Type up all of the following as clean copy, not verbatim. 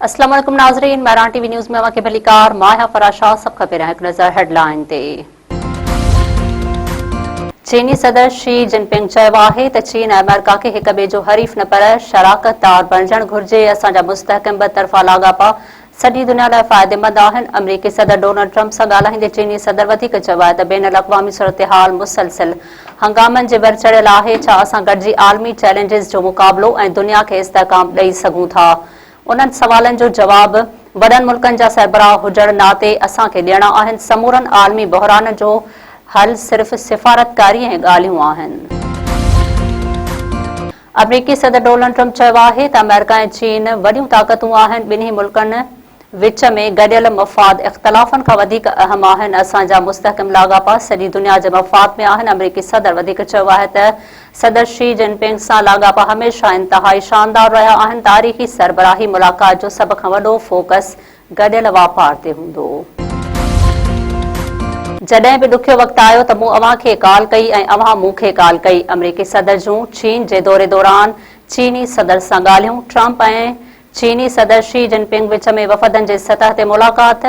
अस्सलाम वालेकुम नाज़रीन, मैरान टीवी न्यूज़ में अवांखे भलीकार माया फराशा सब खां पहिरियां हिकु नज़र हेडलाइन ते। चीनी सदर शी जिनपिंग चयो आहे त चीन ऐं अमेरिका खे हिक ॿिए जो हरीफ़ न पर शराकतदार बणजणु घुर्जे। असांजा मुस्तहकम बतरफ़ा लाॻापा सॼी दुनिया लाइ फ़ाइदेमंद आहिनि। अमरीकी सदर डोनाल्ड ट्रंप सां ॻाल्हाईंदे चीनी सदर वधीक चयो आहे त बैन अल-अक़वामी सूरतहाल मुसलसिल हंगामनि जे भर चढ़ियल आहे। छा असां गॾिजी आलमी चैलेंजिस जो मुक़ाबिलो ऐं दुनिया खे इस्तेहकाम ॾेई सघूं था? उन्हनि सवालनि जो जवाब वॾनि मुल्कनि जा सरबराह हुजण नाते असांखे ॾियणा आहिनि। समूरनि आलमी बहरान जो हल सिर्फ़ सिफ़ारतकारी ऐं ॻाल्हियूं आहिनि। अमरीकी सदर डोनाल्ड ट्रंप चयो आहे त अमेरिका ऐं चीन वॾियूं ताक़तूं आहिनि। ॿिन्ही मुल्कनि विच में गॾियल मफ़ाद इख़्तिलाफ़नि खां वधीक अहम आहिनि। असांजा मुस्तहकम लाॻापा सॼी दुनिया जे मफ़ाद में आहिनि। अमरीकी सदर वधीक चयो आहे त सदर शी जिनपिंग सां लाॻापा हमेशह इंतहाई शानदार रहिया आहिनि। तारीख़ी सरबराही मुलाक़ात जो सभ खां वॾो फोकस गॾियल वापार ते हूंदो। जॾहिं बि ॾुखियो वक़्तु आयो त मूं अव्हांखे कॉल कई ऐं अव्हां मूंखे कॉल कई। अमरीकी सदर जूं चीन जे दौरे दौरान चीनी सदर सां ॻाल्हियूं। ट्रंप ऐं चीनी सदर शी जिनपिंग विच में वफ़दनि जे सतह ते मुलाक़ात।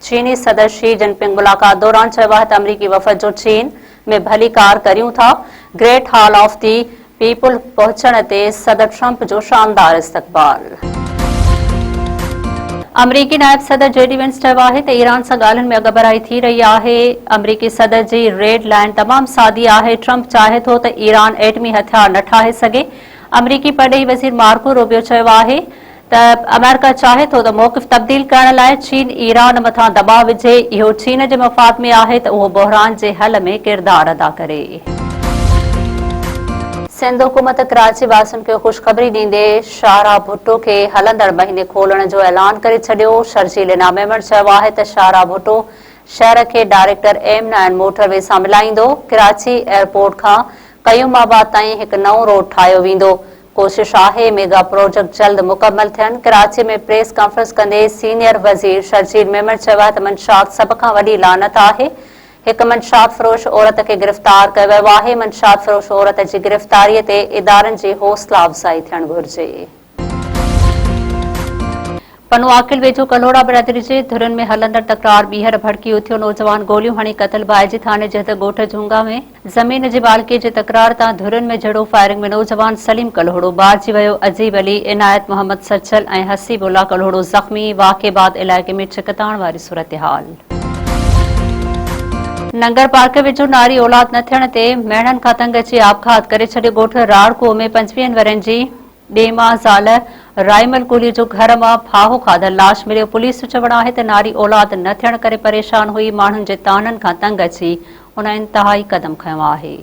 चीनी सदर शी जिनपिंग मुलाक़ात दौरान चयो आहे त अमरीकी वफ़द जो चीन में भली कार करियूं था। Great hall of the people पहुचण ते सदर ट्रंप जो शानदार इस्तक़बाल। अमरीकी नायब सदर जेडी वेंस चयो आहे त ईरान सां ॻाल्हियुनि में अॻबराही थी रही आहे। अमरीकी सदर जी रेड लाइन तमामु सादी आहे। ट्रंप चाहे थो त ईरान एटमी हथियार न ठाहे सघे। अमरीकी परॾेही वज़ीर मार्को रूबियो चयो आहे त अमेरिका चाहे थो त मौक़िफ़ तब्दील करण लाइ चीन ईरान मथां दबाव विझे। इहो चीन जे मफ़ाद में आहे त उहो बहरान जे हल में किरदारु अदा करे। सिंध हुकूमत कराची वासियुनि खे ख़ुशख़बरी ॾींदे शाहराह भुट्टो खे हलंदड़ महीने खोलण जो ऐलान करे छॾियो। शर्जील नामेमण चयो आहे त शाहराह भुट्टो शहर खे डायरेक्टर एम9 मोटरवे सां मिलाईंदो। कराची एयरपोर्ट खां क़यूमाबाद ताईं हिकु नओं रोड ठाहियो वेंदो। कोशिश आहे मेगा प्रोजेक्ट जल्द मुकमल थियनि। कराची में प्रेस कॉन्फ्रेंस कंदे सीनियर वज़ीर शर्जील मेमण चयो आहे त मंशात सभ खां वॾी लानत आहे। हिकु मंशात फरोश औरत खे गिरफ़्तार कयो वियो आहे। मंशात फरोश औरत जी गिरफ़्तारीअ ते इदारनि जी हौसला अफ़ज़ाई थियणु घुरिजे। पनो आकिल वेझो कल्होड़ा बिरादरी जे धुरनि में हलंदड़ तकरार ॿीहर भड़की उथियो। नौजवान गोलियूं हणी क़तल बाइजी थाने जे हथ ॻोठ झूंगा में ज़मीन जी मालिकीअ जे तकरार तां धुरनि में जहिड़ो फायरिंग में नौजवान सलीम कल्होड़ो बारिजी वियो। अजीब अली, इनायत मोहम्मद सचल ऐं हसीबुल्ला कल्होड़ो ज़ख़्मी। वाक़िबाद इलाइक़े में छिकताण वारी सूरतहाल। नंगर पार्क वेझो नारी औलाद न थियण ते मेणनि खां तंग अची आपघात करे छॾियो। ॻोठ राड़को में 25 वरनि जी ॿेमा ज़ाल राइमल कुली जो घर मां फाहो खाधल लाश मिलियो। पुलिस जो चवणु आहे त नारी औलाद न थियण करे परेशान हुई। माण्हुनि जे ताननि खां तंग अची उन इंतहाई क़दम खंयो आहे।